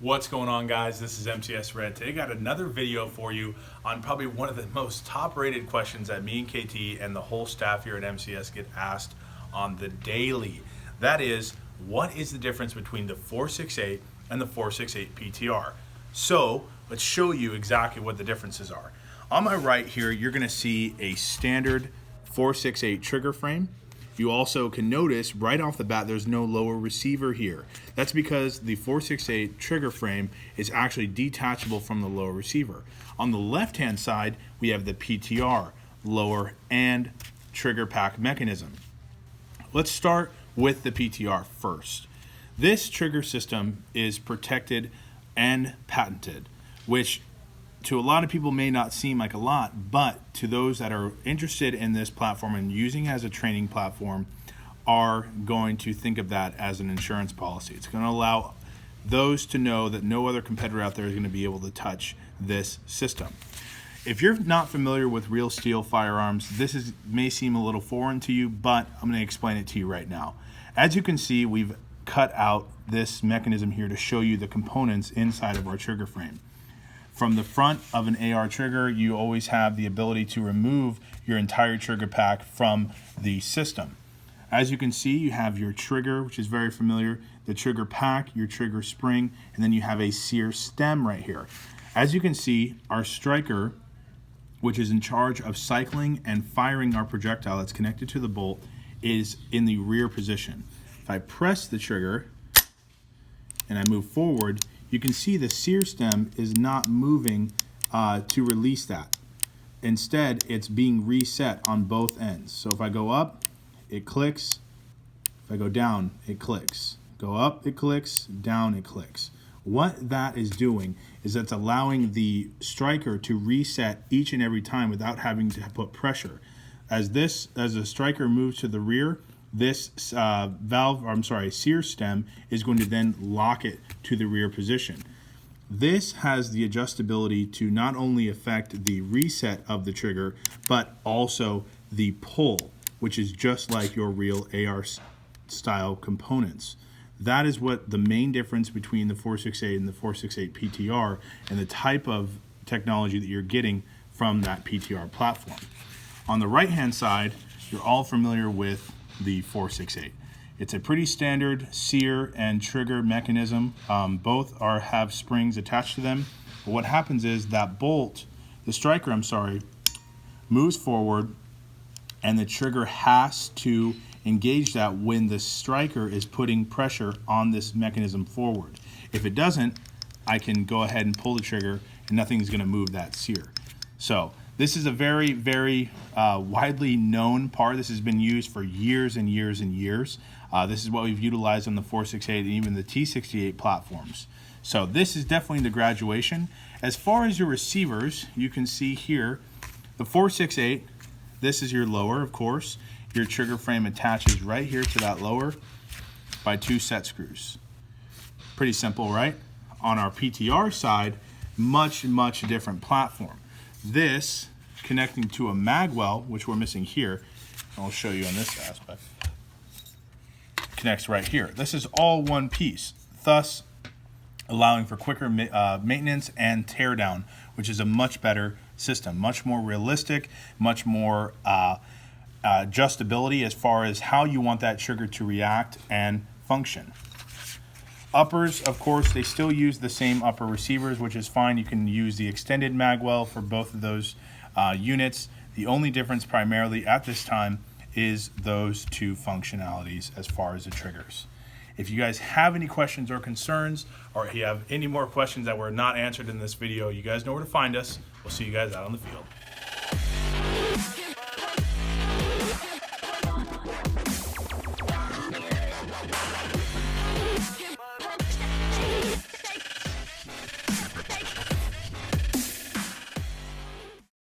What's going on, guys? This is MTS Red. Today I got another video for you on probably one of the most top rated questions that me and KT and the whole staff here at MCS get asked on the daily. That is, what is the difference between the 468 and the 468 PTR? So let's show you exactly what the differences are. On my right here, you're going to see a standard 468 trigger frame. You also can notice right off the bat there's no lower receiver here. That's because the 468 trigger frame is actually detachable from the lower receiver. On the left hand side we have the PTR, lower and trigger pack mechanism. Let's start with the PTR first. This trigger system is protected and patented, which to a lot of people may not seem like a lot, but to those that are interested in this platform and using it as a training platform are going to think of that as an insurance policy. It's going to allow those to know that no other competitor out there is going to be able to touch this system. If you're not familiar with real steel firearms, this may seem a little foreign to you, but I'm going to explain it to you right now. As you can see, we've cut out this mechanism here to show you the components inside of our trigger frame. From the front of an AR trigger, you always have the ability to remove your entire trigger pack from the system. As you can see, you have your trigger, which is very familiar, the trigger pack, your trigger spring, and then you have a sear stem right here. As you can see, our striker, which is in charge of cycling and firing our projectile that's connected to the bolt, is in the rear position. If I press the trigger and I move forward, you can see the sear stem is not moving to release that. Instead, it's being reset on both ends. So if I go up, it clicks. If I go down, it clicks. Go up, it clicks. Down, it clicks. What that is doing is that's allowing the striker to reset each and every time without having to put pressure. As the striker moves to the rear, this sear stem is going to then lock it to the rear position. This has the adjustability to not only affect the reset of the trigger, but also the pull, which is just like your real AR style components. That is what the main difference between the 468 and the 468 PTR and the type of technology that you're getting from that PTR platform. On the right hand side, you're all familiar with the 468. It's a pretty standard sear and trigger mechanism. Both have springs attached to them. But what happens is that the striker, moves forward, and the trigger has to engage that when the striker is putting pressure on this mechanism forward. If it doesn't, I can go ahead and pull the trigger and nothing's going to move that sear. So this is a very, very widely known part. This has been used for years and years and years. This is what we've utilized on the 468 and even the T68 platforms. So this is definitely the graduation. As far as your receivers, you can see here, the 468, this is your lower, of course. Your trigger frame attaches right here to that lower by 2 set screws. Pretty simple, right? On our PTR side, much, much different platform. This connecting to a magwell, which we're missing here, I'll show you on this aspect, connects right here. This is all one piece, thus allowing for quicker maintenance and teardown, which is a much better system, much more realistic, much more adjustability as far as how you want that trigger to react and function. Uppers, of course, they still use the same upper receivers, which is fine. You can use the extended magwell for both of those units. The only difference primarily at this time is those two functionalities as far as the triggers. If you guys have any questions or concerns, or if you have any more questions that were not answered in this video, you guys know where to find us. We'll see you guys out on the field.